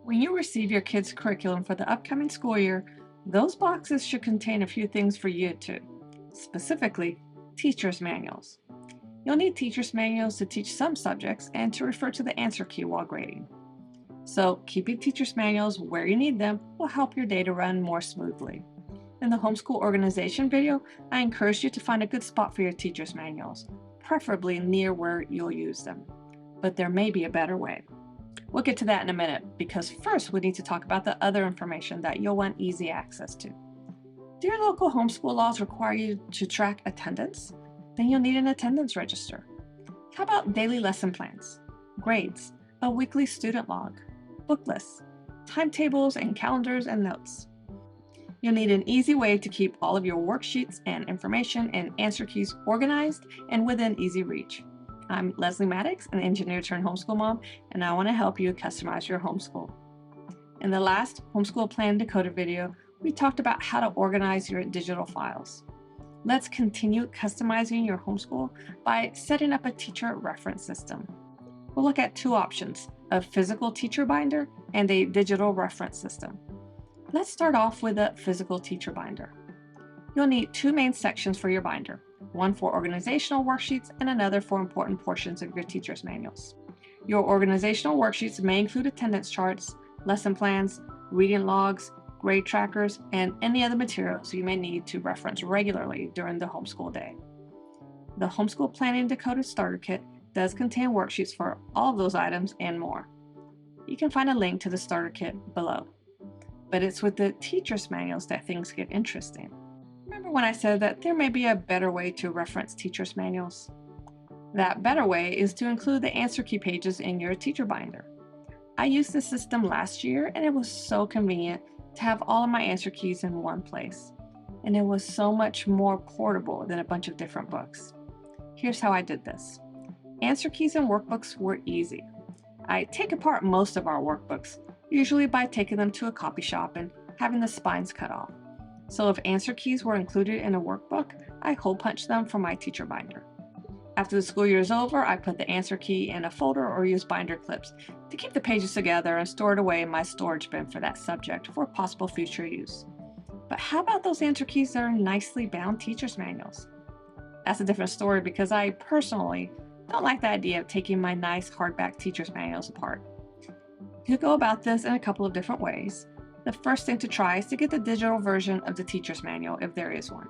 When you receive your kids' curriculum for the upcoming school year, those boxes should contain a few things for you too. Specifically, teacher's manuals. You'll need teacher's manuals to teach some subjects and to refer to the answer key while grading. So, keeping teacher's manuals where you need them will help your day to run more smoothly. In the homeschool organization video, I encourage you to find a good spot for your teacher's manuals, preferably near where you'll use them. But there may be a better way. We'll get to that in a minute, because first we need to talk about the other information that you'll want easy access to. Do your local homeschool laws require you to track attendance? Then you'll need an attendance register. How about daily lesson plans, grades, a weekly student log, book lists, timetables and calendars and notes? You'll need an easy way to keep all of your worksheets and information and answer keys organized and within easy reach. I'm Leslie Maddox, an engineer turned homeschool mom, and I want to help you customize your homeschool. In the last Homeschool Plan Decoded video, we talked about how to organize your digital files. Let's continue customizing your homeschool by setting up a teacher reference system. We'll look at two options, a physical teacher binder and a digital reference system. Let's start off with a physical teacher binder. You'll need two main sections for your binder, one for organizational worksheets and another for important portions of your teacher's manuals. Your organizational worksheets may include attendance charts, lesson plans, reading logs, grade trackers, and any other materials you may need to reference regularly during the homeschool day. The Homeschool Planning Decoded Starter Kit does contain worksheets for all of those items and more. You can find a link to the starter kit below. But it's with the teacher's manuals that things get interesting. Remember when I said that there may be a better way to reference teacher's manuals? That better way is to include the answer key pages in your teacher binder. I used this system last year and it was so convenient to have all of my answer keys in one place. And it was so much more portable than a bunch of different books. Here's how I did this. Answer keys and workbooks were easy. I take apart most of our workbooks, usually by taking them to a copy shop and having the spines cut off. So if answer keys were included in a workbook, I hole punched them from my teacher binder. After the school year is over, I put the answer key in a folder or use binder clips to keep the pages together and store it away in my storage bin for that subject for possible future use. But how about those answer keys that are nicely bound teacher's manuals? That's a different story because I personally don't like the idea of taking my nice hardback teacher's manuals apart. You could go about this in a couple of different ways. The first thing to try is to get the digital version of the teacher's manual if there is one.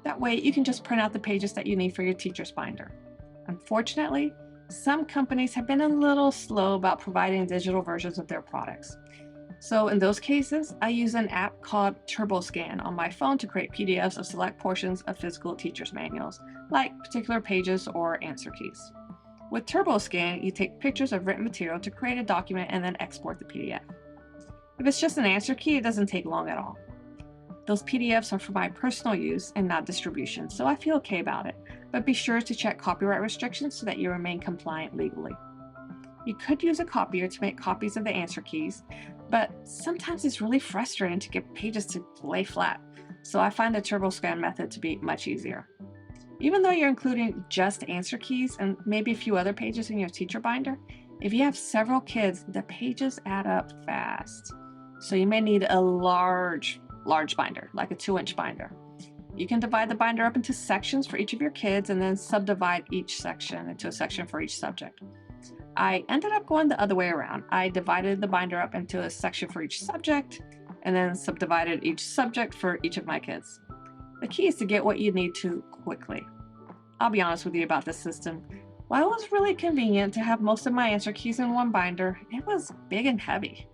That way you can just print out the pages that you need for your teacher's binder. Unfortunately, some companies have been a little slow about providing digital versions of their products. So in those cases, I use an app called TurboScan on my phone to create PDFs of select portions of physical teacher's manuals, like particular pages or answer keys. With TurboScan, you take pictures of written material to create a document and then export the PDF. If it's just an answer key, it doesn't take long at all. Those PDFs are for my personal use and not distribution, so I feel okay about it, but be sure to check copyright restrictions so that you remain compliant legally. You could use a copier to make copies of the answer keys, but sometimes it's really frustrating to get pages to lay flat, so I find the TurboScan method to be much easier. Even though you're including just answer keys and maybe a few other pages in your teacher binder, if you have several kids, the pages add up fast. So you may need a large binder, like a 2-inch binder. You can divide the binder up into sections for each of your kids and then subdivide each section into a section for each subject. I ended up going the other way around. I divided the binder up into a section for each subject and then subdivided each subject for each of my kids. The key is to get what you need to quickly. I'll be honest with you about this system. While it was really convenient to have most of my answer keys in one binder, it was big and heavy.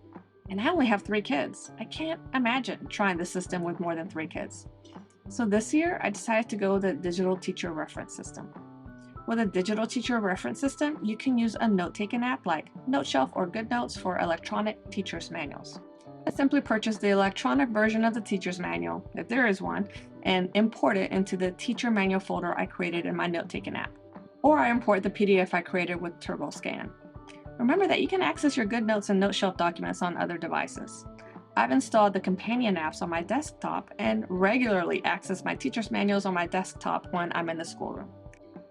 And I only have 3 kids. I can't imagine trying the system with more than 3 kids. So this year, I decided to go with the digital teacher reference system. With a digital teacher reference system, you can use a note-taking app like NoteShelf or GoodNotes for electronic teacher's manuals. I simply purchase the electronic version of the teacher's manual, if there is one, and import it into the teacher manual folder I created in my note-taking app. Or I import the PDF I created with TurboScan. Remember that you can access your GoodNotes and NoteShelf documents on other devices. I've installed the companion apps on my desktop and regularly access my teacher's manuals on my desktop when I'm in the schoolroom.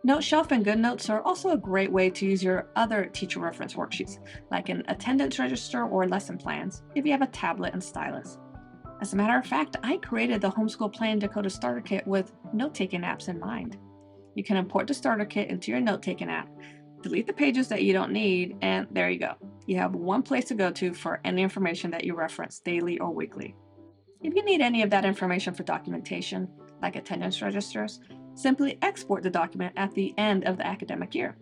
Note Shelf and GoodNotes are also a great way to use your other teacher reference worksheets, like an attendance register or lesson plans, if you have a tablet and stylus. As a matter of fact, I created the Homeschool Plan Decoded Starter Kit with note-taking apps in mind. You can import the starter kit into your note-taking app, delete the pages that you don't need, and there you go. You have one place to go to for any information that you reference daily or weekly. If you need any of that information for documentation, like attendance registers, simply export the document at the end of the academic year.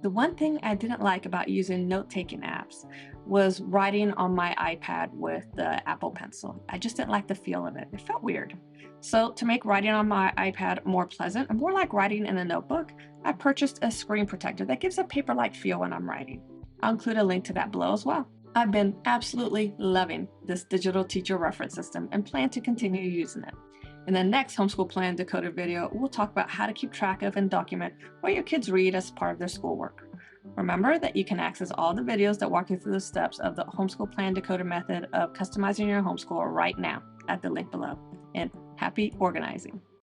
The one thing I didn't like about using note-taking apps was writing on my iPad with the Apple Pencil. I just didn't like the feel of it. It felt weird. So to make writing on my iPad more pleasant and more like writing in a notebook, I purchased a screen protector that gives a paper-like feel when I'm writing. I'll include a link to that below as well. I've been absolutely loving this digital teacher reference system and plan to continue using it. In the next Homeschool Plan Decoded video, we'll talk about how to keep track of and document what your kids read as part of their schoolwork. Remember that you can access all the videos that walk you through the steps of the Homeschool Plan Decoded method of customizing your homeschool right now at the link below. And happy organizing!